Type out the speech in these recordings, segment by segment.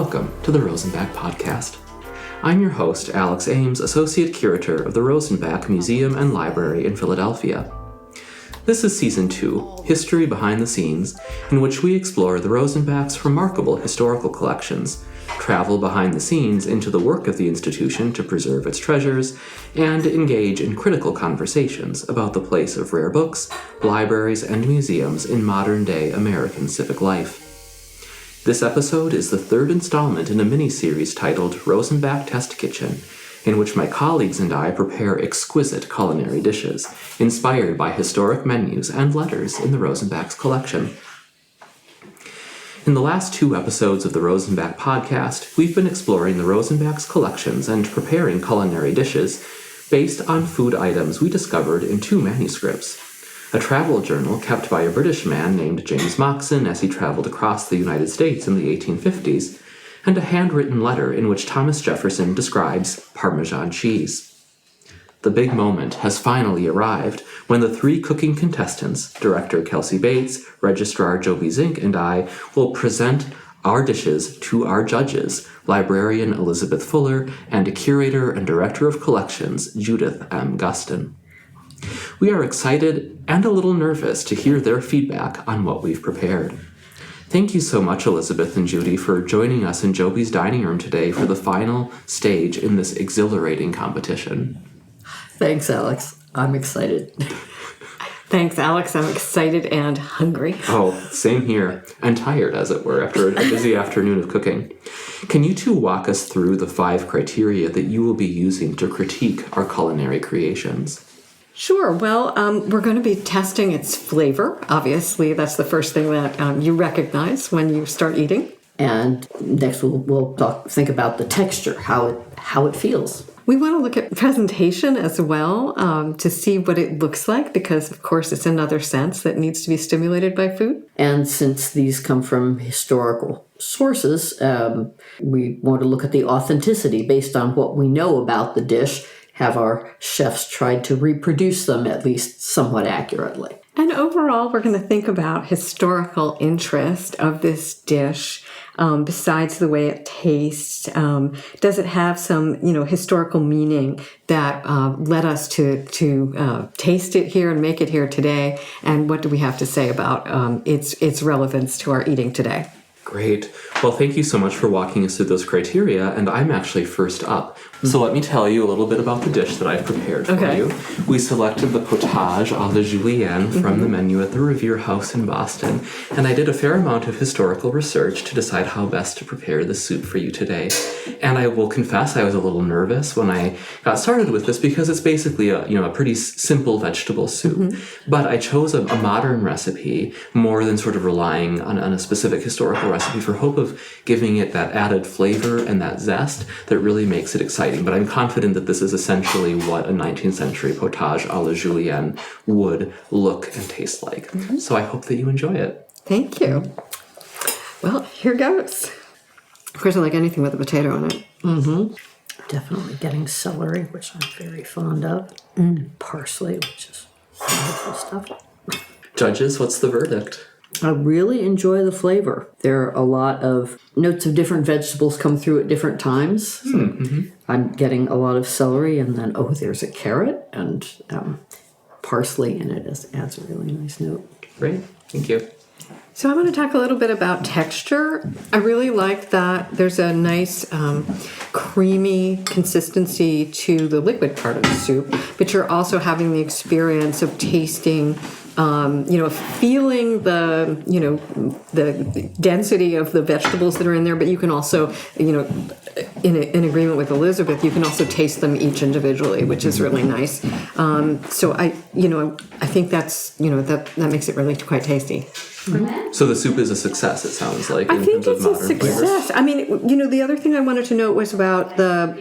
welcome to the Rosenbach Podcast. I'm your host, Alex Ames, Associate Curator of the Rosenbach Museum and Library in Philadelphia. This is Season 2, History Behind the Scenes, in which we explore the Rosenbach's remarkable historical collections, travel behind the scenes into the work of the institution to preserve its treasures, and engage in critical conversations about the place of rare books, libraries, and museums in modern-day American civic life. This episode is the third installment in a mini-series titled Rosenbach Test Kitchen, in which my colleagues and I prepare exquisite culinary dishes, inspired by historic menus and letters in the Rosenbach's collection. In the last 2 episodes of the Rosenbach podcast, we've been exploring the Rosenbach's collections and preparing culinary dishes based on food items we discovered in 2 manuscripts. A travel journal kept by a British man named James Moxon as he traveled across the United States in the 1850s, and a handwritten letter in which Thomas Jefferson describes Parmesan cheese. The big moment has finally arrived when the 3 cooking contestants, Director Kelsey Bates, Registrar Jobi Zink, and I, will present our dishes to our judges, Librarian Elizabeth Fuller and Curator and Director of Collections Judith M. Guston. We are excited and a little nervous to hear their feedback on what we've prepared. Thank you so much, Elizabeth and Judy, for joining us in Jobi's dining room today for the final stage in this exhilarating competition. Thanks, Alex. I'm excited. Thanks, Alex. I'm excited and hungry. Oh, same here. And tired, as it were, after a busy afternoon of cooking. Can you 2 walk us through the 5 criteria that you will be using to critique our culinary creations? Sure. Well, we're going to be testing its flavor. Obviously, that's the first thing that you recognize when you start eating. And next we'll think about the texture, how it feels. We want to look at presentation as well to see what it looks like, because, of course, it's another sense that needs to be stimulated by food. And since these come from historical sources, we want to look at the authenticity based on what we know about the dish. Have our chefs tried to reproduce them at least somewhat accurately. And overall, we're going to think about historical interest of this dish. Besides the way it tastes, does it have some, historical meaning that led us to taste it here and make it here today? And what do we have to say about its relevance to our eating today? Great. Well, thank you so much for walking us through those criteria, and I'm actually first up. So let me tell you a little bit about the dish that I've prepared for you. We selected the potage à la julienne from the menu at the Revere House in Boston, and I did a fair amount of historical research to decide how best to prepare the soup for you today. And I will confess I was a little nervous when I got started with this because it's basically a pretty simple vegetable soup. But I chose a modern recipe more than sort of relying on a specific historical recipe for hope of giving it that added flavor and that zest that really makes it exciting. But I'm confident that this is essentially what a 19th century potage à la julienne would look and taste like. So I hope that you enjoy it. Thank you. Well, here goes. Of course, I like anything with a potato in it. Definitely getting celery, which I'm very fond of. Parsley, which is wonderful stuff. Judges, what's the verdict? I really enjoy the flavor. There are a lot of notes of different vegetables come through at different times. So I'm getting a lot of celery, and then, there's a carrot, and parsley in it adds a really nice note. Great. Thank you. So I want to talk a little bit about texture. I really like that there's a nice creamy consistency to the liquid part of the soup, but you're also having the experience of tasting feeling the density of the vegetables that are in there, but you can also, in agreement with Elizabeth, you can also taste them each individually, which is really nice. So I think that's, that makes it really quite tasty. So the soup is a success, it sounds like. I think it's a success. Flavors. I mean, the other thing I wanted to note was about the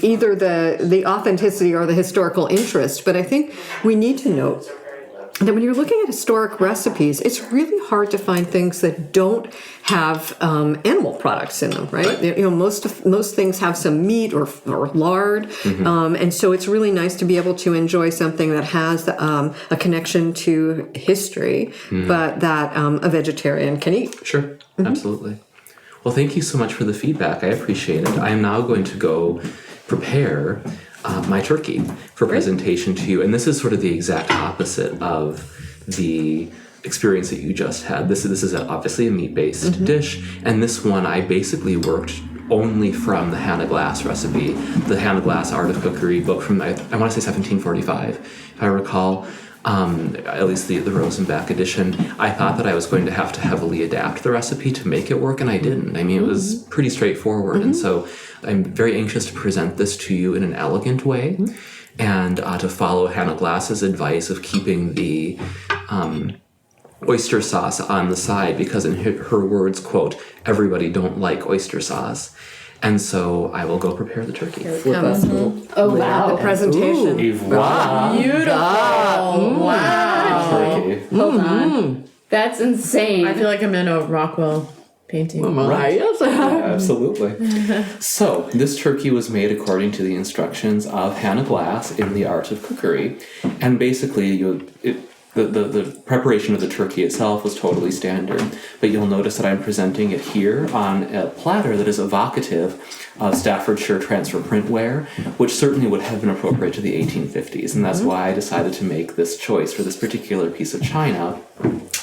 either the authenticity or the historical interest, but I think we need to note that when you're looking at historic recipes, it's really hard to find things that don't have animal products in them, right? Most things have some meat or lard, and so it's really nice to be able to enjoy something that has a connection to history, but that a vegetarian can eat. Sure, absolutely. Well, thank you so much for the feedback. I appreciate it. I am now going to go prepare my turkey for presentation to you. And this is sort of the exact opposite of the experience that you just had. This is obviously a meat-based dish. And this one, I basically worked only from the Hannah Glass recipe, the Hannah Glass Art of Cookery book from, I want to say 1745, if I recall. At least the Rosenbach edition. I thought that I was going to have to heavily adapt the recipe to make it work, and I didn't. I mean, it was pretty straightforward, and so I'm very anxious to present this to you in an elegant way, and to follow Hannah Glass's advice of keeping the oyster sauce on the side, because in her words, quote, "everybody don't like oyster sauce." And so I will go prepare the turkey. Flip us a little. Oh, wow. The presentation. Voila! Beautiful. Wow. Turkey. Hold on. That's insane. I feel like I'm in a Rockwell painting. Right. Absolutely. So, this turkey was made according to the instructions of Hannah Glass in the Art of Cookery. And basically, the preparation of the turkey itself was totally standard. But you'll notice that I'm presenting it here on a platter that is evocative of Staffordshire transfer printware, which certainly would have been appropriate to the 1850s. And that's why I decided to make this choice for this particular piece of china,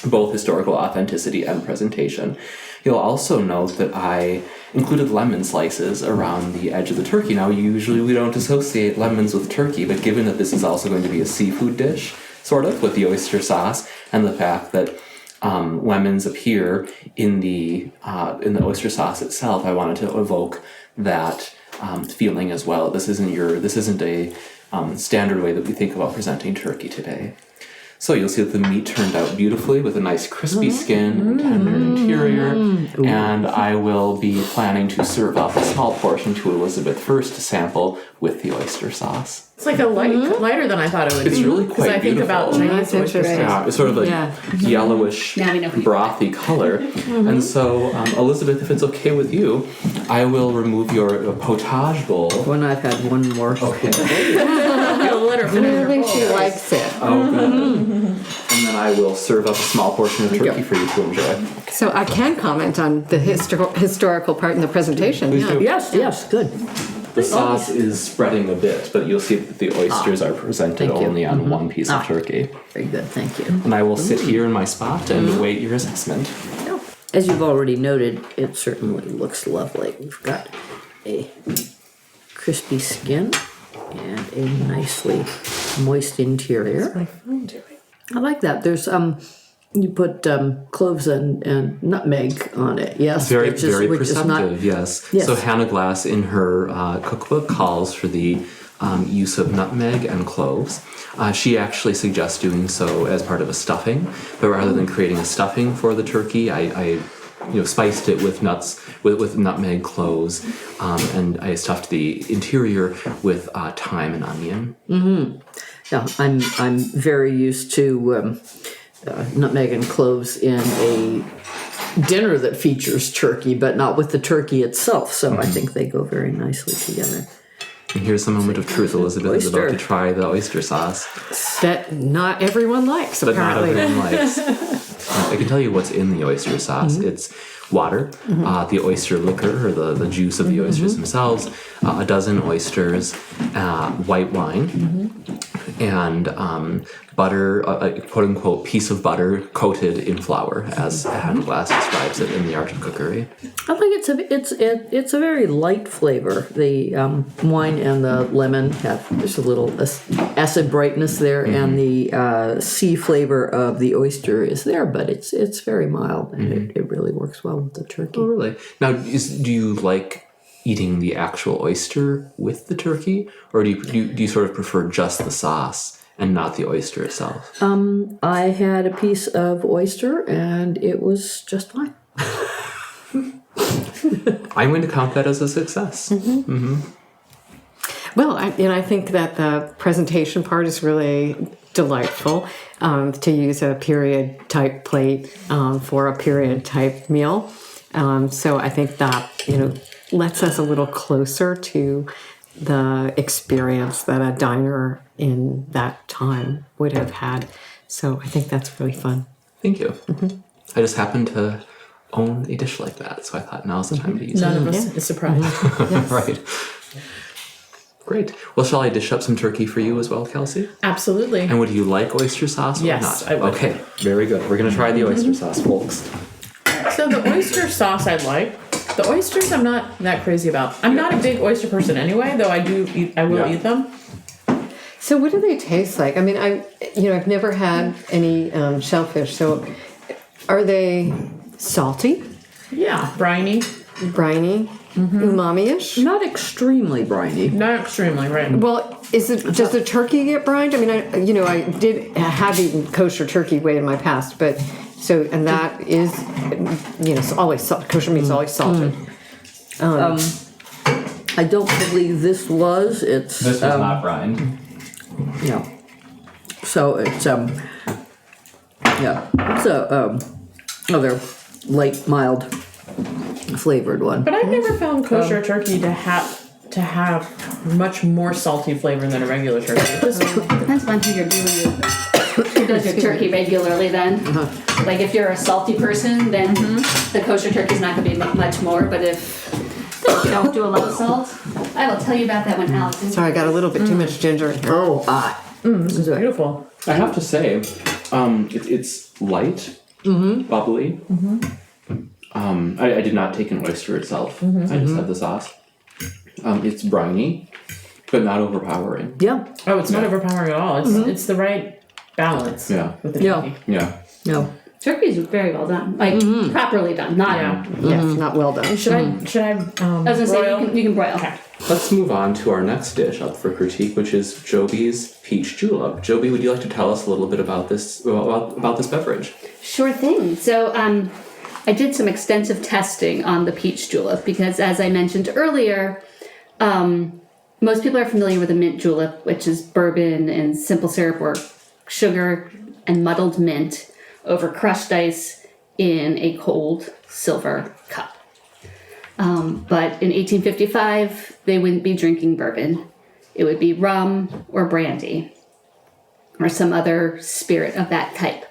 both historical authenticity and presentation. You'll also note that I included lemon slices around the edge of the turkey. Now, usually we don't associate lemons with turkey, but given that this is also going to be a seafood dish, sort of, with the oyster sauce, and the fact that lemons appear in the oyster sauce itself, I wanted to evoke that feeling as well. This isn't a standard way that we think about presenting turkey today. So you'll see that the meat turned out beautifully with a nice crispy skin and tender interior. And I will be planning to serve up a small portion to Elizabeth first to sample with the oyster sauce. It's like a lighter than I thought it would be. It's really quite I think beautiful. about Chinese oyster sauce. Yeah, it's sort of a yellowish, Now we know. brothy color. And so, Elizabeth, if it's okay with you, I will remove your potage bowl. When I've had one more. Okay. You'll let her finish her I think bowl. she likes it. Oh, good. And then I will serve up a small portion of turkey for you to enjoy. So I can comment on the historical part in the presentation. Please do. Yes, good. The sauce is spreading a bit, but you'll see that the oysters are presented Thank you. only on one piece of turkey. Very good, thank you. And I will sit here in my spot and await your assessment. As you've already noted, it certainly looks lovely. We've got a crispy skin and a nicely moist interior. I like that. There's you put cloves and nutmeg on it. Yes, Very which is perceptive, not, yes. Yes. So Hannah Glass in her cookbook calls for the use of nutmeg and cloves. She actually suggests doing so as part of a stuffing, but rather than creating a stuffing for the turkey, I spiced it with nuts, with nutmeg, cloves, and I stuffed the interior with thyme and onion. Yeah, I'm very used to nutmeg and cloves in a dinner that features turkey, but not with the turkey itself. So I think they go very nicely together. And here's the moment of truth. Elizabeth is about Oyster. to try the oyster sauce, That not everyone likes, but not apparently. everyone likes. I can tell you what's in the oyster sauce. It's water, the oyster liquor, or the juice of the oysters themselves, a dozen oysters, white wine, and butter, a quote-unquote piece of butter coated in flour, as Hannah Glass describes it in The Art of Cookery. I think it's a very light flavor. The wine and the lemon there's a little acid brightness there, and the sea flavor of the oyster is there, but it's very mild, and it really works well with the turkey. Oh, really? Now, do you like eating the actual oyster with the turkey, or do you sort of prefer just the sauce and not the oyster itself? I had a piece of oyster, and it was just fine. I'm going to count that as a success. Well, I think that the presentation part is really delightful, to use a period type plate for a period type meal. So I think that lets us a little closer to the experience that a diner in that time would have had. So I think that's really fun. Thank you. I just happened to own a dish like that. So I thought now's the time to use None it. of us is surprised. Right. Great. Well, shall I dish up some turkey for you as well, Kelsey? Absolutely. And would you like oyster sauce or Yes, not? I would. Okay, very good. We're going to try the oyster sauce, folks. So the oyster sauce I like. The oysters I'm not that crazy about. I'm not a big oyster person anyway, though I will eat them. So what do they taste like? I mean, I've never had any shellfish. So are they salty, Yeah, briny. briny, umami-ish? Not extremely briny. Not extremely, right? Well, does the turkey get brined? I mean, I did have eaten kosher turkey way in my past, but and that is, always kosher meat's always salted. I don't believe this was. This was not brined. Yeah. So it's it's a other light, mild flavored one. But I've never found kosher turkey to have much more salty flavor than a regular turkey. It just Depends on who you're dealing with. Who does your turkey regularly then? Like if you're a salty person, then the kosher turkey's not going to be much more. But if you don't do a lot of salt, I will tell you about that when Alex is. Sorry, I got a little bit too much ginger in here. this is beautiful. I have to say, it's light, bubbly. I did not take an oyster itself. I just had the sauce. It's briny, but not overpowering. Yeah. Oh, it's not overpowering at all. It's the right balance. Yeah. With the Yeah. turkey. Yeah. No. Turkey is very well done, like properly done. Not. Yes, not well done. Should I? I was gonna say you can broil. Okay. Let's move on to our next dish up for critique, which is Jobi's peach julep. Jobi, would you like to tell us a little bit about this beverage? Sure thing. So I did some extensive testing on the peach julep because, as I mentioned earlier, most people are familiar with a mint julep, which is bourbon and simple syrup or sugar and muddled mint over crushed ice in a cold silver cup. But in 1855, they wouldn't be drinking bourbon. It would be rum or brandy or some other spirit of that type.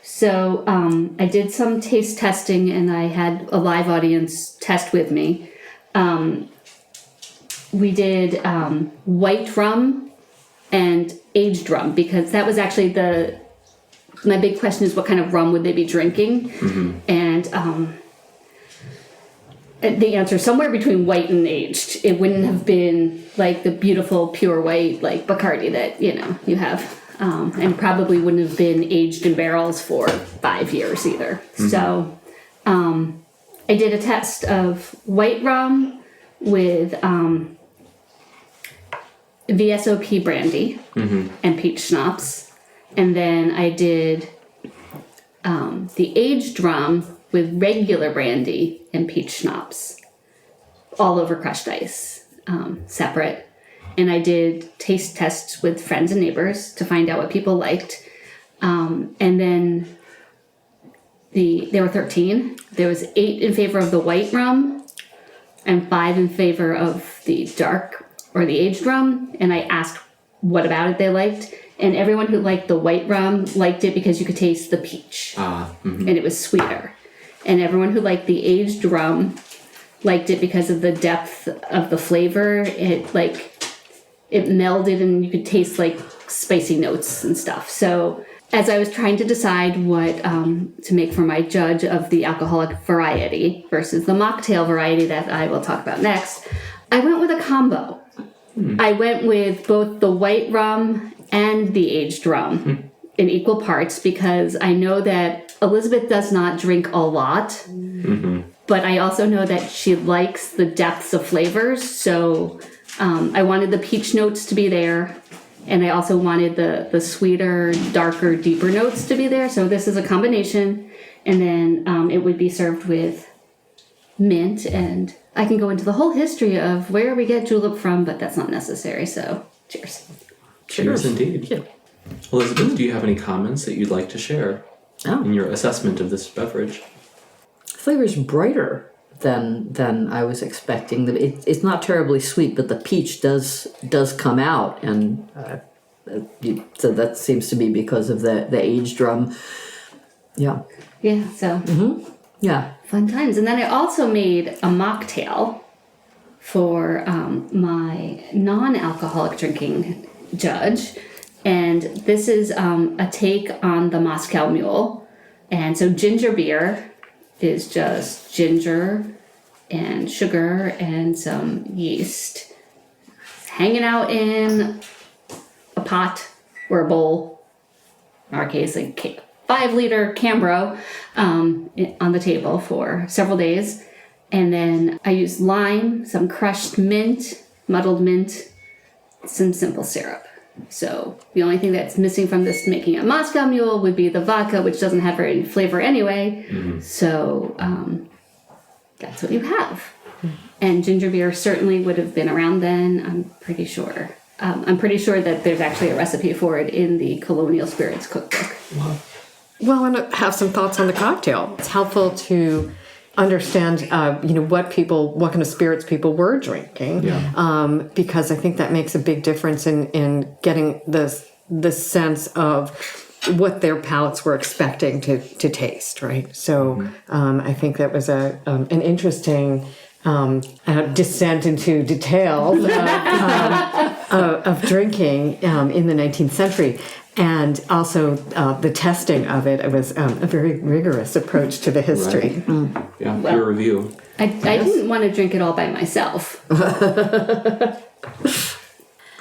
So I did some taste testing and I had a live audience test with me. We did white rum and aged rum because that was actually my big question is what kind of rum would they be drinking? And the answer somewhere between white and aged. It wouldn't have been like the beautiful pure white like Bacardi that you have, and probably wouldn't have been aged in barrels for 5 years either. So I did a test of white rum with VSOP brandy and peach schnapps, and then I did the aged rum with regular brandy and peach schnapps, all over crushed ice, separate. And I did taste tests with friends and neighbors to find out what people liked. And then there were 13. There was 8 in favor of the white rum and 5 in favor of the dark or the aged rum. And I asked what about it they liked. And everyone who liked the white rum liked it because you could taste the peach. And it was sweeter. And everyone who liked the aged rum liked it because of the depth of the flavor. It melded and you could taste like spicy notes and stuff. So as I was trying to decide what to make for my judge of the alcoholic variety versus the mocktail variety that I will talk about next, I went with a combo. I went with both the white rum and the aged rum in equal parts because I know that Elizabeth does not drink a lot, but I also know that she likes the depths of flavors. So I wanted the peach notes to be there, and I also wanted the sweeter, darker, deeper notes to be there. So this is a combination, and then it would be served with mint, and I can go into the whole history of where we get julep from, but that's not necessary. So cheers. Cheers indeed. Yeah. Elizabeth, do you have any comments that you'd like to share in your assessment of this beverage? Flavor's brighter than I was expecting. It's not terribly sweet, but the peach does come out, and so that seems to be because of the aged rum. Yeah. Yeah. So. Yeah. Fun times. And then I also made a mocktail for my non-alcoholic drinking judge. And this is a take on the Moscow Mule. And so ginger beer is just ginger and sugar and some yeast hanging out in a pot or a bowl, in our case, a 5-liter Cambro, on the table for several days. And then I used lime, some crushed mint, muddled mint, some simple syrup. So the only thing that's missing from this making a Moscow Mule would be the vodka, which doesn't have very flavor anyway. So that's what you have. And ginger beer certainly would have been around then, I'm pretty sure. I'm pretty sure that there's actually a recipe for it in the Colonial Spirits cookbook. Well, I want to have some thoughts on the cocktail. It's helpful to understand, what kind of spirits people were drinking, because I think that makes a big difference in getting the sense of what their palates were expecting to taste, right? So I think that was an interesting descent into details of drinking in the 19th century. And also the testing of it. It was a very rigorous approach to the history. Right. Yeah, peer review. I didn't want to drink it all by myself.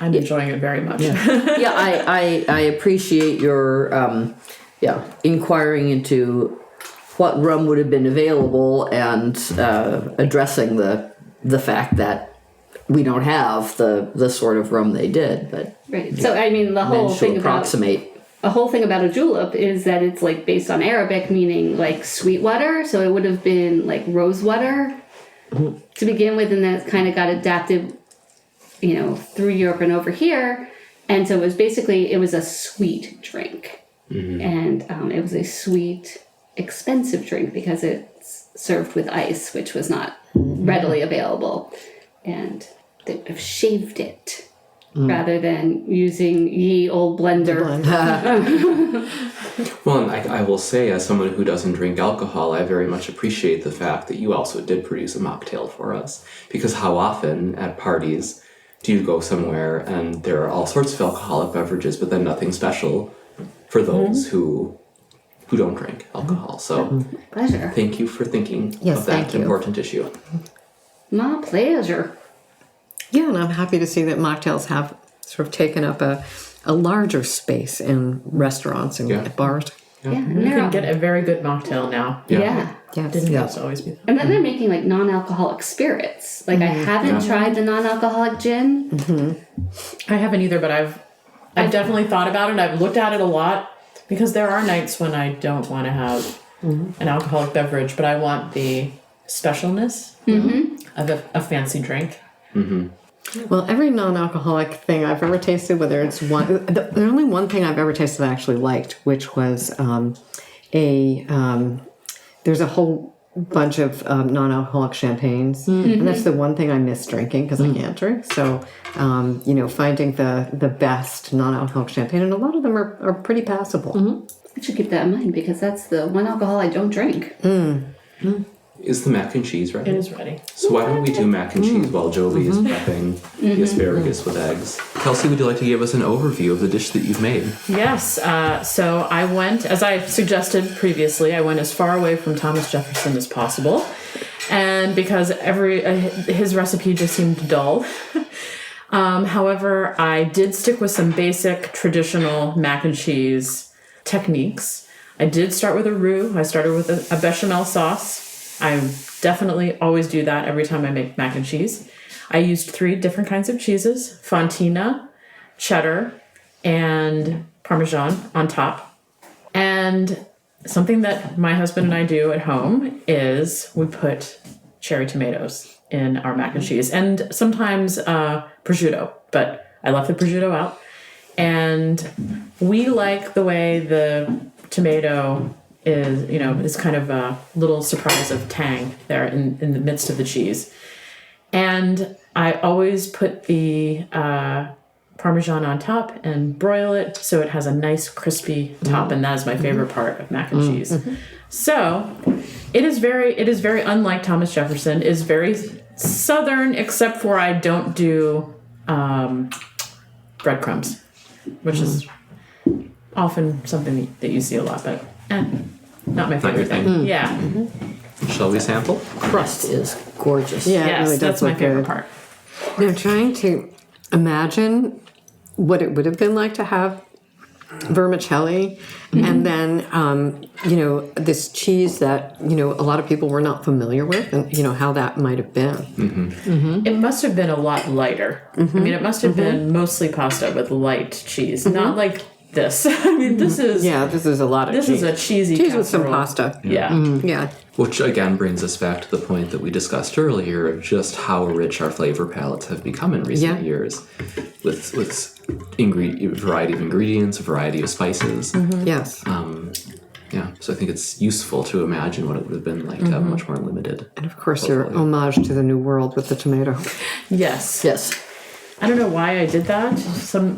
I'm enjoying it very much. Yeah, I appreciate your inquiring into what rum would have been available and addressing the fact that we don't have the sort of rum they did, but Right. So I mean, the whole thing about a julep is that it's like based on Arabic, meaning like sweet water. So it would have been like rose water to begin with, and then it kind of got adapted, through Europe and over here. And so it was a sweet drink, and it was a sweet, expensive drink because it's served with ice, which was not readily available, and they would have shaved it. Rather than using ye old blender. Well, and I will say, as someone who doesn't drink alcohol, I very much appreciate the fact that you also did produce a mocktail for us. Because how often at parties do you go somewhere and there are all sorts of alcoholic beverages, but then nothing special for those who don't drink alcohol. So Pleasure. thank you for thinking Yes, of that thank you. important issue. My pleasure. Yeah, and I'm happy to see that mocktails have sort of taken up a larger space in restaurants and Yeah. bars. Yeah. And You they're can get a very good mocktail now. yeah. Yes. Didn't used to always be that. And then they're making like non-alcoholic spirits. Like I haven't tried the non-alcoholic gin. I haven't either, but I've definitely thought about it. I've looked at it a lot because there are nights when I don't want to have an alcoholic beverage, but I want the specialness of a fancy drink. Well, every non-alcoholic thing I've ever tasted, whether it's the only one thing I've ever tasted that I actually liked, which was there's a whole bunch of non-alcoholic champagnes, and that's the one thing I miss drinking because I can't drink. So, finding the best non-alcoholic champagne, and a lot of them are pretty passable. I should keep that in mind because that's the one alcohol I don't drink. Is the mac and cheese ready? It is ready. So why don't we do mac and cheese while Jobi is prepping the asparagus with eggs? Kelsey, would you like to give us an overview of the dish that you've made? Yes. So I went, as I suggested previously, I went as far away from Thomas Jefferson as possible. And because his recipe just seemed dull. However, I did stick with some basic traditional mac and cheese techniques. I did start with a roux. I started with a bechamel sauce. I definitely always do that every time I make mac and cheese. I used 3 different kinds of cheeses: Fontina, cheddar, and Parmesan on top. And something that my husband and I do at home is we put cherry tomatoes in our mac and cheese, and sometimes prosciutto, but I left the prosciutto out. And we like the way the tomato is kind of a little surprise of tang there in the midst of the cheese. And I always put the Parmesan on top and broil it so it has a nice crispy top, and that is my favorite part of mac and cheese. So it is very unlike Thomas Jefferson. It is very Southern, except for I don't do breadcrumbs, which is often something that you see a lot, but not my favorite thing. Yeah. Shall we sample? Crust is gorgeous. Yeah, it Yes, really does that's my look favorite good. part. Now, trying to imagine what it would have been like to have vermicelli and then, this cheese that, a lot of people were not familiar with and, how that might have been. It must have been a lot lighter. I mean, it must have been mostly pasta with light cheese, not like this. I mean, this is This is a lot of this cheese. is a cheesy cheese with some casserole. pasta. Yeah. Yeah. Which again brings us back to the point that we discussed earlier of just how rich our flavor palettes have become in recent years, with variety of ingredients, a variety of spices. Yes. So I think it's useful to imagine what it would have been like to have much more limited. And of course, your homage to the New World with the tomato. Yes. Yes. I don't know why I did that.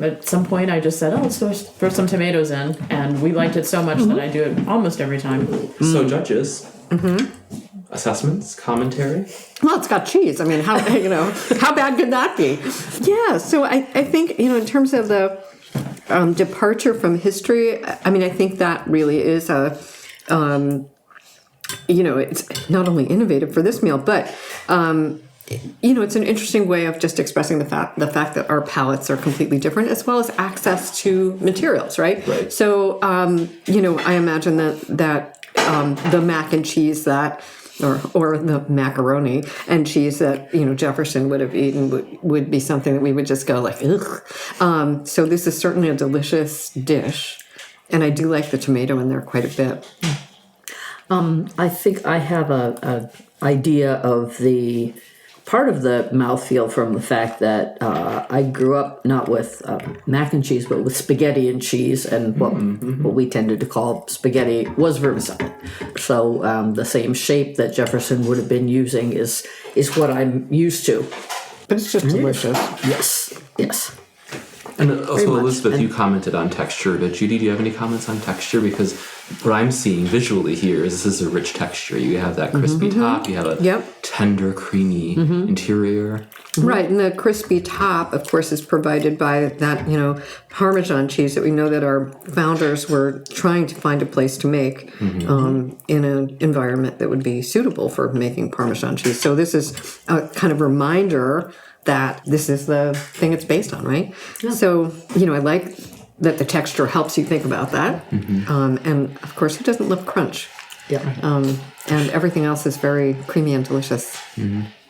At some point, I just said, "Oh, let's throw some tomatoes in," and we liked it so much that I do it almost every time. So judges, assessments, commentary. Well, it's got cheese. I mean, how how bad could that be? Yeah. So I think in terms of the departure from history, I mean, I think that really is a it's not only innovative for this meal, but it's an interesting way of just expressing the fact that our palates are completely different, as well as access to materials, right? Right. So I imagine that the mac and cheese that. Or the macaroni and cheese that Jefferson would have eaten would be something that we would just go like, ugh. So this is certainly a delicious dish, and I do like the tomato in there quite a bit. I think I have a idea of the part of the mouthfeel from the fact that I grew up not with mac and cheese, but with spaghetti and cheese, and what we tended to call spaghetti was vermicelli. So the same shape that Jefferson would have been using is what I'm used to. But it's just delicious. Yes. And also, much. Elizabeth, you commented on texture. But Judy, do you have any comments on texture? Because what I'm seeing visually here is this is a rich texture. You have that crispy top. You have a tender, creamy interior. Right, and the crispy top, of course, is provided by that, Parmesan cheese that we know that our founders were trying to find a place to make in an environment that would be suitable for making Parmesan cheese. So this is a kind of reminder that this is the thing it's based on, right? Yeah. So, I like that the texture helps you think about that. And, of course, who doesn't love crunch? Yeah. And everything else is very creamy and delicious.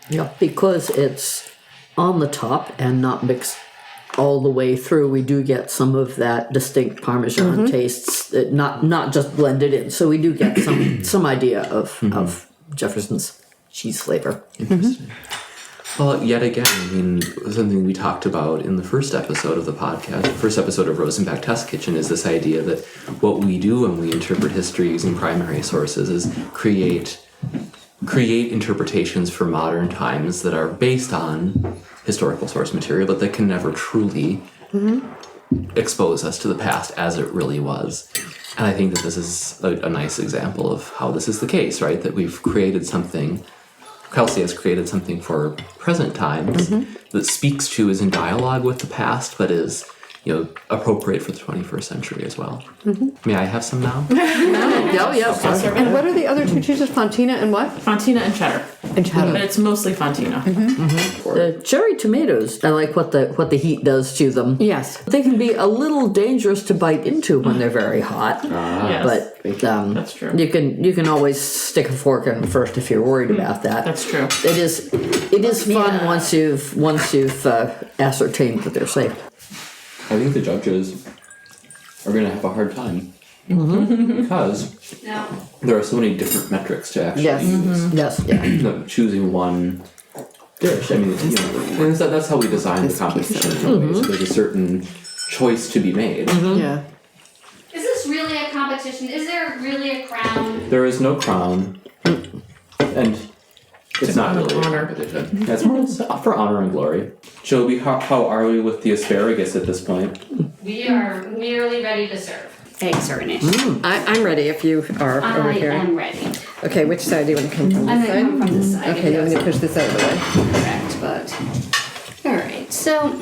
Yeah, because it's on the top and not mixed all the way through. We do get some of that distinct Parmesan tastes, not just blended in. So we do get some idea of Jefferson's cheese flavor. Interesting. Well, yet again, I mean, something we talked about in the first episode of the podcast, the first episode of Rosenbach Test Kitchen, is this idea that what we do when we interpret history using primary sources is create interpretations for modern times that are based on historical source material, but that can never truly expose us to the past as it really was. And I think that this is a nice example of how this is the case, right? That we've created something, Kelsey has created something for present times that speaks to, is in dialogue with the past, but is, appropriate for the 21st century as well. May I have some now? Yes. And what are the other two cheeses? Fontina and what? Fontina and cheddar. And cheddar. But it's mostly Fontina. The cherry tomatoes, I like what the heat does to them. Yes. They can be a little dangerous to bite into when they're very hot. Yes. But That's true. You can always stick a fork in first if you're worried about that. That's true. It is fun once you've ascertained that they're safe. I think the judges are going to have a hard time because there are so many different metrics to actually use. Yes. Yeah. Choosing one dish. I mean, and that's how we design the competition. Anyway. So there's a certain choice to be made. Yeah. Is this really a competition? Is there really a crown? There is no crown, and It's not really a honor. competition. Yeah, it's more for honor and glory. Jobi, how are we with the asparagus at this point? We are nearly ready to serve. Eggs are an issue. I'm ready if you are over I here. am ready. Okay, which side do you want to come from? I'm This going to come side? from this side. Okay, you want me to push this out of the way? Correct, but all right. So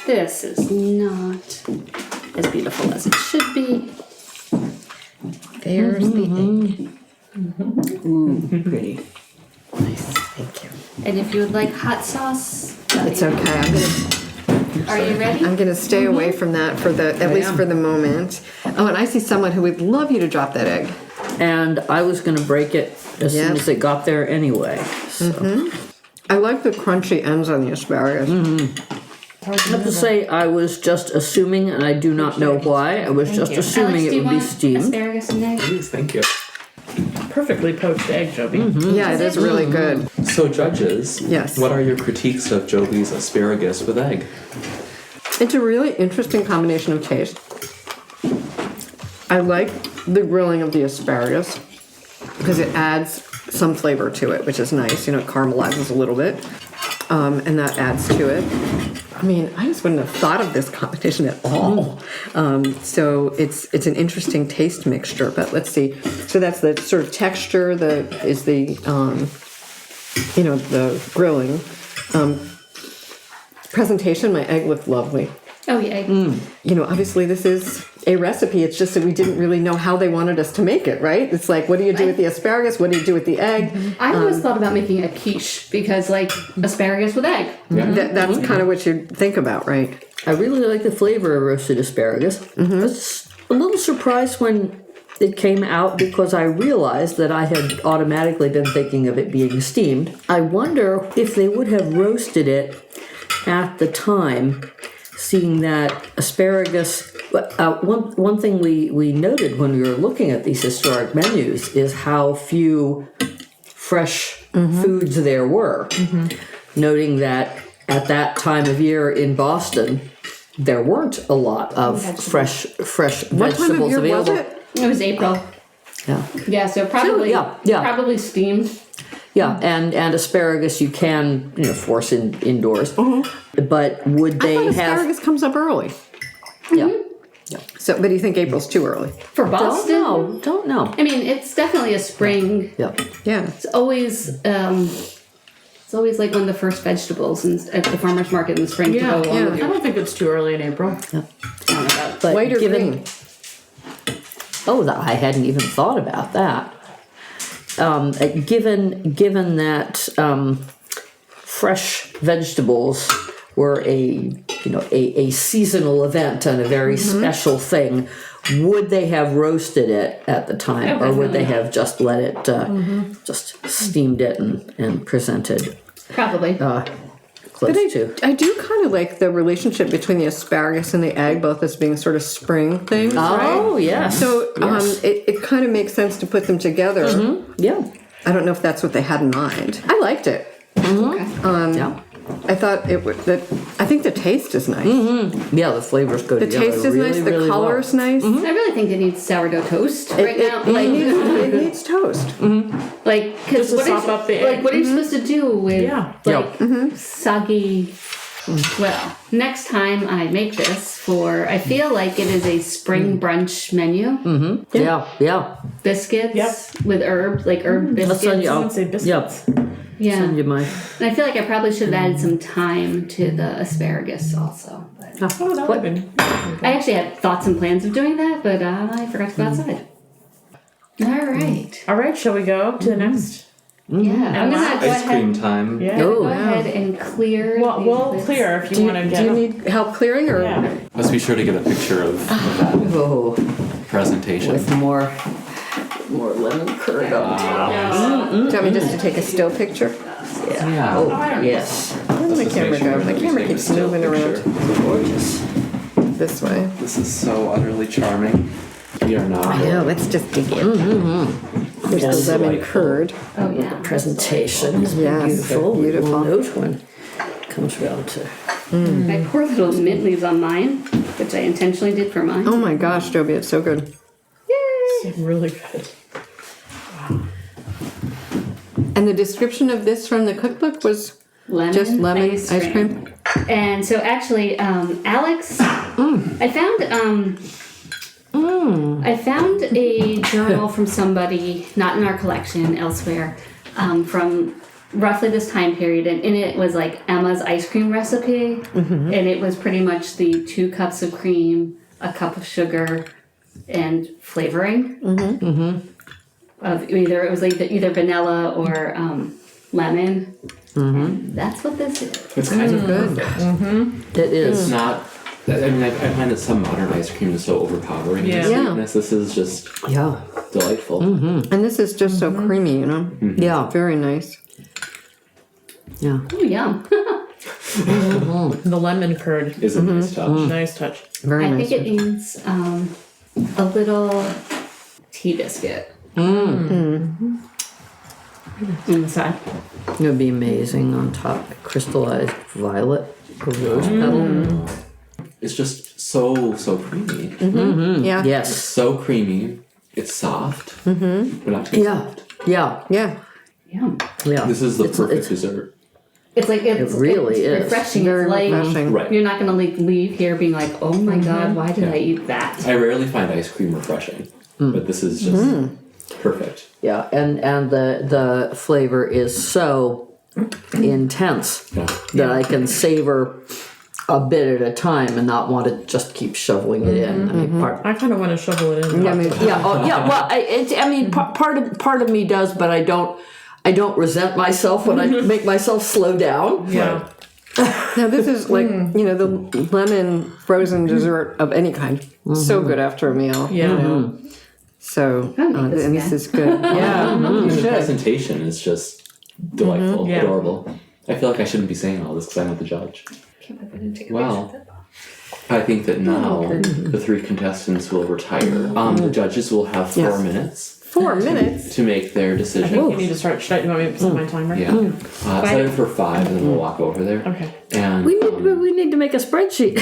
this is not as beautiful as it should be. There's the egg. Pretty. Nice, thank you. And if you would like hot sauce, It's okay. are you ready? I'm gonna stay away from that for at least for the moment. Oh, and I see someone who would love you to drop that egg. And I was going to break it as soon as it got there anyway. So. I like the crunchy ends on the asparagus. I have to say, I was just assuming, and I do not know why. I was just assuming Alex, do it you would be want steamed. asparagus and egg? Please, thank you. Perfectly poached egg, Jobi. Yeah, it is really good. So, judges, Yes. what are your critiques of Jobi's asparagus with egg? It's a really interesting combination of taste. I like the grilling of the asparagus because it adds some flavor to it, which is nice. You know, it caramelizes a little bit, and that adds to it. I mean, I just wouldn't have thought of this combination at all. So it's an interesting taste mixture. But let's see. So that's the sort of texture. The grilling. Presentation. My egg looked lovely. Oh yeah. You know, obviously this is a recipe. It's just that we didn't really know how they wanted us to make it, right? It's like, what do you do with the asparagus? What do you do with the egg? I always thought about making a quiche because, like, asparagus with egg. That's kind of what you think about, right? I really like the flavor of roasted asparagus. I was a little surprised when it came out because I realized that I had automatically been thinking of it being steamed. I wonder if they would have roasted it at the time, seeing that asparagus. One thing we noted when we were looking at these historic menus is how few fresh foods there were. Noting that at that time of year in Boston, there weren't a lot of fresh vegetables What time of year available. was it? It was April. Yeah. Yeah, so probably probably steamed. Yeah, and asparagus you can force indoors, but would I they thought have? asparagus comes up early. Yeah, So, but do you think April's too early? For Boston? don't know. I mean, it's definitely a spring. Yeah, Yeah. It's always like one of the first vegetables at the farmer's market in the spring to go along yeah. with I your don't think it's too early in April. but White or given, green? I hadn't even thought about that. Given that fresh vegetables were a seasonal event and a very special thing, would they have roasted it at the time, or would they have just let it just steamed it and presented probably. close to? I do kind of like the relationship between the asparagus and the egg, both as being sort of spring things, right? Oh yes. So it kind of makes sense to put them together. Yeah. I don't know if that's what they had in mind. I liked it. Yeah. I thought it would. I think the taste is nice. Yeah, the flavors go The together. taste is nice. The really color's nice. I really think it needs sourdough toast right now. It needs toast. Like, because Just to what sop up the egg. like what are you supposed to do with Yeah. soggy? Well, next time I make this I feel like it is a spring brunch menu. well. Yeah. Biscuits with herb biscuits. Send you, I would say biscuits. Yeah, Send you my. and I feel like I probably should have added some thyme to the asparagus also. But Oh, that would have been. I actually had thoughts and plans of doing that, but I forgot to go outside. All right. All right, shall we go to the next? Yeah, I'm gonna go Ice cream ahead. time. Yeah. Go ahead and clear. Well, we'll these clear if Do you you, want to do get. you need help clearing or? Yeah. Let's be sure to get a picture of that Oh, presentation. with more lemon curd on top. Do you want me just to take a still picture? Yeah. Oh, yes. Where did my camera go? My camera keeps moving around Gorgeous. this way. This is so utterly charming. We are not. No, let's just dig in. Here's Yes. the lemon curd. Oh yeah. Presentation is Yes, beautiful. beautiful. We'll note when it comes around to. I pour little mint leaves on mine, which I intentionally did for mine. Oh my gosh, Jobi, it's so good. Yay! Really good. And the description of this from the cookbook was just lemon ice cream. And so actually, Alex, I found a journal from somebody, not in our collection, elsewhere, from roughly this time period, and in it was like Emma's ice cream recipe, and it was pretty much the 2 cups of cream, a cup of sugar, and flavoring. Of either it was like either vanilla or lemon. And that's what this is. It's kind of perfect. It is. It's not. I mean, I find that some modern ice cream is so overpowering in sweetness. This is just delightful. And this is just so creamy, you know? Yeah. Very nice. Yeah. Oh, yum. The lemon curd. Is a nice touch. Nice touch. Very I nice. think it needs a little tea biscuit. Inside. It would be amazing on top. Crystallized violet or rose petal. It's just so creamy. Yeah. It's Yes. so creamy. It's soft, but not too Yeah. soft. Yeah. Yeah. Yum. Yeah. This is the perfect it's- dessert. It's like it's really it's is. refreshing. Very it's like refreshing. Right. you're not gonna like leave here being like, oh my god, why did I eat that? I rarely find ice cream refreshing, but this is just perfect. Yeah. And the flavor is so intense Yeah. that I can savor a bit at a time and not want to just keep shoveling it in. I mean, I kind of want to shovel it in. Yeah, I mean, Well, part of me does, but I don't resent myself when I make myself slow down. Yeah. Now this is like, you know, the lemon frozen dessert of any kind. So good after a meal. Yeah. You know? So, I'll make this and this again. is good. Yeah, you The should. presentation is just delightful, Yeah. adorable. I feel like I shouldn't be saying all this because I'm not the judge. Well, I think that now the 3 contestants will retire. The judges will have 4 minutes 4 minutes. to make their I decision. think you need to start. Should I, you want me to set my timer? Yeah. Set it for 5 and then we'll walk over there. Okay. And We need to make a spreadsheet.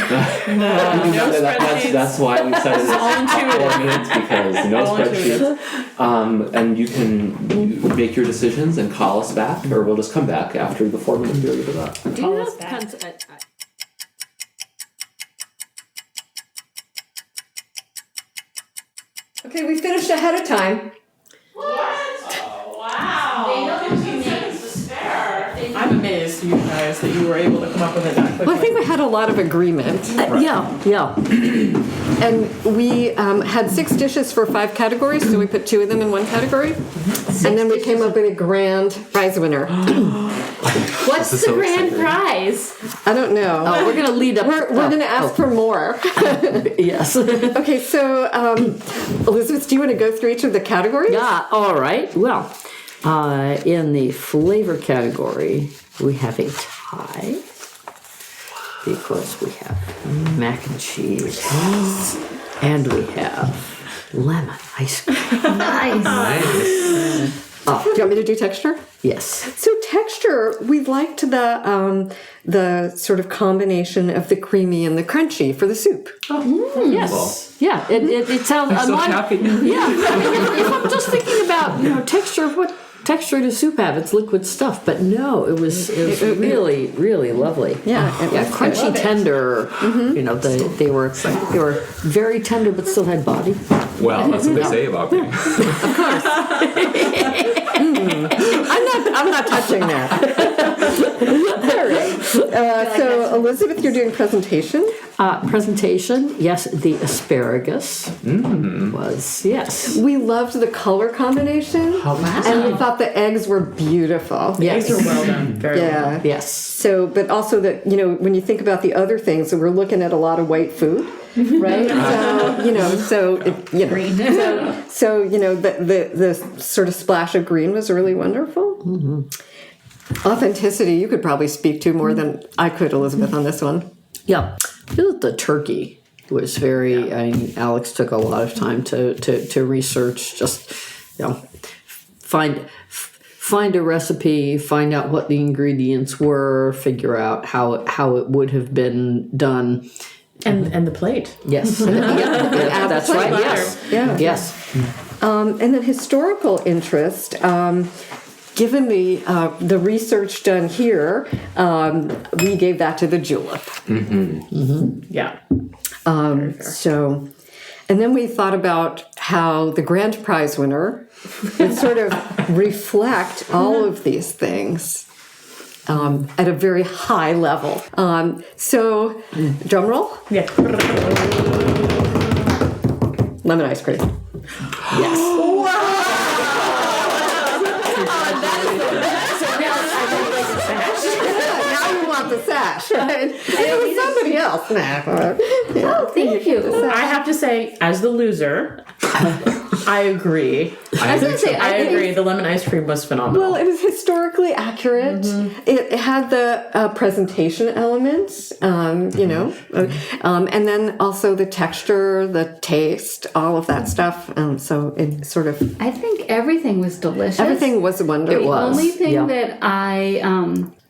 that's why we set it at 4 minutes because no All spreadsheets. And you can make your decisions and call us back, or we'll just come back after the 4-minute period is up. Do you have pens? Okay, we finished ahead of time. I'm amazed, you guys, that you were able to come up with it that quickly. Well, I think we had a lot of agreement. Yeah. And we had 6 dishes for 5 categories, so we put 2 of them in one category. And then we came up with a grand prize winner. What's the so grand exciting. prize? I don't know. Oh, we're gonna lead up. We're going to ask for more. Yes. Okay, so Elizabeth, do you want to go through each of the categories? Yeah. All right. Well, in the flavor category, we have a tie because we have mac and cheese, and we have lemon ice cream. Nice. Do you want me to do texture? Yes. So texture, we liked the sort of combination of the creamy and the crunchy for the soup. Yes. Yeah. It sounds. I'm so happy. Yeah. If I'm just thinking about texture, what texture does soup have? It's liquid stuff, but no, it was really really lovely. Yeah, it was crunchy, good. tender. You know, they were very tender, but still had body. Well, that's what they say about me. I'm not touching that. All right. So Elizabeth, you're doing presentation. Presentation, yes, the asparagus was, yes. We loved the color combination, and we thought the eggs were beautiful. Yes. Eggs are well done. Very well done. Yeah. Yes. So, but also that, when you think about the other things, so we're looking at a lot of white food, right? The sort of splash of green was really wonderful. Authenticity, you could probably speak to more than I could, Elizabeth, on this one. Yeah. I feel that the turkey was very, I mean, Alex took a lot of time to research, just, find a recipe, find out what the ingredients were, figure out how it would have been done. And the plate. Yes. That's right. Yes. Yeah. Yes. And then historical interest. given the research done here, we gave that to the julep. Yeah. So, and then we thought about how the grand prize winner would sort of reflect all of these things at a very high level. So, drum roll. Yeah. Lemon ice cream. Yes. Now you want the sash, right? It was somebody else. Oh, thank you. I have to say, as the loser, I agree. I was going to say, I agree. The lemon ice cream was phenomenal. Well, it was historically accurate. It had the presentation elements, you know, and then also the texture, the taste, all of that stuff. So it sort of... I think everything was delicious. Everything was wonderful. The only thing that I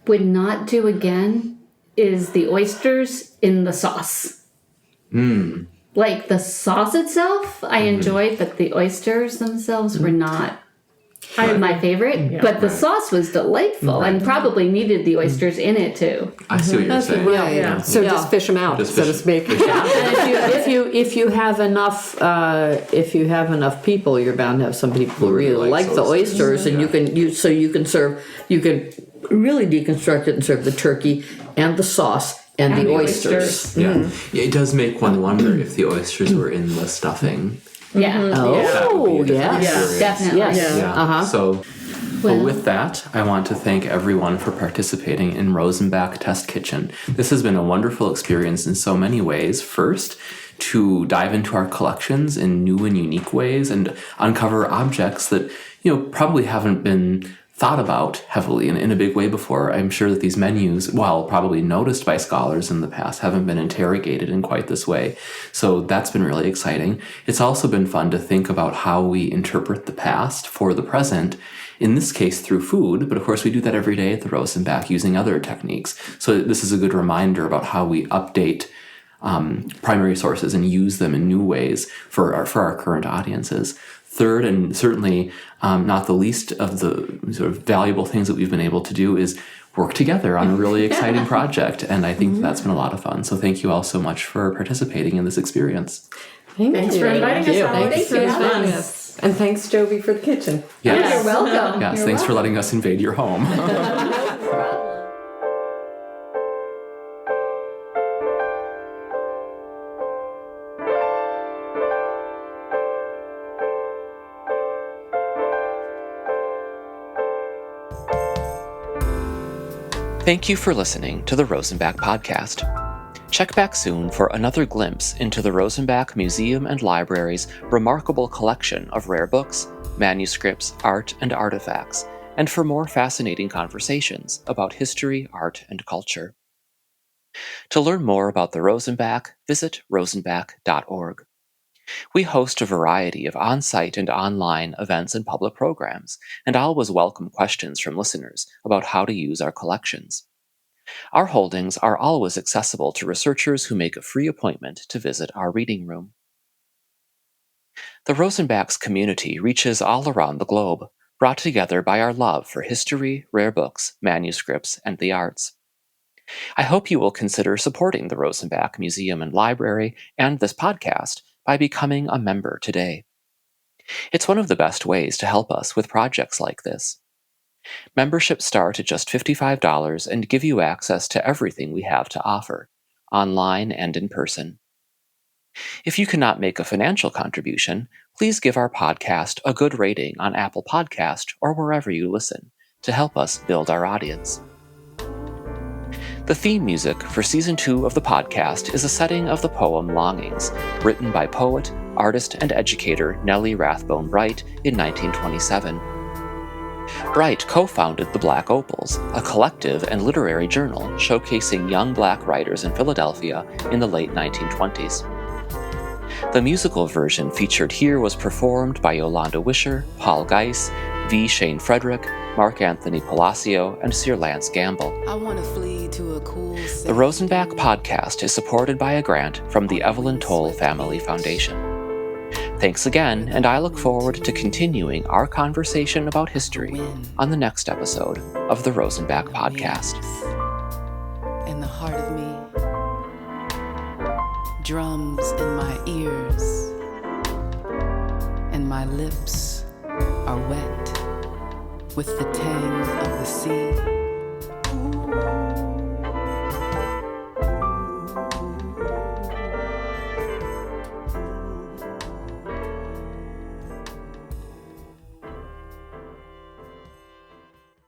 would not do again is the oysters in the sauce. Like the sauce itself, I enjoyed, but the oysters themselves were not my favorite. But the sauce was delightful and probably needed the oysters in it too. I see what you're saying. Right. Yeah. So just fish them out, so to speak. And if you have enough people, you're bound to have some people who really like the oysters, and you can really deconstruct it and serve the turkey and the sauce and the oysters. Yeah. It does make one wonder if the oysters were in the stuffing. Yeah. That would be a different yes. experience. Definitely. Yes. Yeah. So, well, with that, I want to thank everyone for participating in Rosenbach Test Kitchen. This has been a wonderful experience in so many ways. First, to dive into our collections in new and unique ways and uncover objects that, probably haven't been thought about heavily in a big way before. I'm sure that these menus, while probably noticed by scholars in the past, haven't been interrogated in quite this way. So that's been really exciting. It's also been fun to think about how we interpret the past for the present, in this case through food, but of course we do that every day at the Rosenbach using other techniques. So this is a good reminder about how we update primary sources and use them in new ways for our current audiences. Third, and certainly not the least of the sort of valuable things that we've been able to do, is work together on a really exciting project. And I think that's been a lot of fun. So thank you all so much for participating in this experience. Thanks for inviting us, Alex. Thanks for inviting us. And thanks, Jobi, for the kitchen. Yes. You're welcome. Yes, thanks for letting us invade your home. Thank you for listening to the Rosenbach Podcast. Check back soon for another glimpse into the Rosenbach Museum and Library's remarkable collection of rare books, manuscripts, art, and artifacts, and for more fascinating conversations about history, art, and culture. To learn more about the Rosenbach, visit rosenbach.org. We host a variety of on-site and online events and public programs, and always welcome questions from listeners about how to use our collections. Our holdings are always accessible to researchers who make a free appointment to visit our reading room. The Rosenbach's community reaches all around the globe, brought together by our love for history, rare books, manuscripts, and the arts. I hope you will consider supporting the Rosenbach Museum and Library and this podcast by becoming a member today. It's one of the best ways to help us with projects like this. Memberships start at just $55 and give you access to everything we have to offer, online and in person. If you cannot make a financial contribution, please give our podcast a good rating on Apple Podcast or wherever you listen to help us build our audience. The theme music for Season 2 of the podcast is a setting of the poem Longings, written by poet, artist, and educator Nellie Rathbone Bright in 1927. Bright co-founded the Black Opals, a collective and literary journal showcasing young Black writers in Philadelphia in the late 1920s. The musical version featured here was performed by Yolanda Wisher, Paul Geis, V. Shane Frederick, Mark Anthony Palacio, and Sir Lance Gamble. I want to flee to a cool city. The Rosenbach Podcast is supported by a grant from the Evelyn Toll Family Foundation. Thanks again, and I look forward to continuing our conversation about history on the next episode of the Rosenbach Podcast. In the heart of me, drums in my ears, and my lips are wet with the tang of the sea.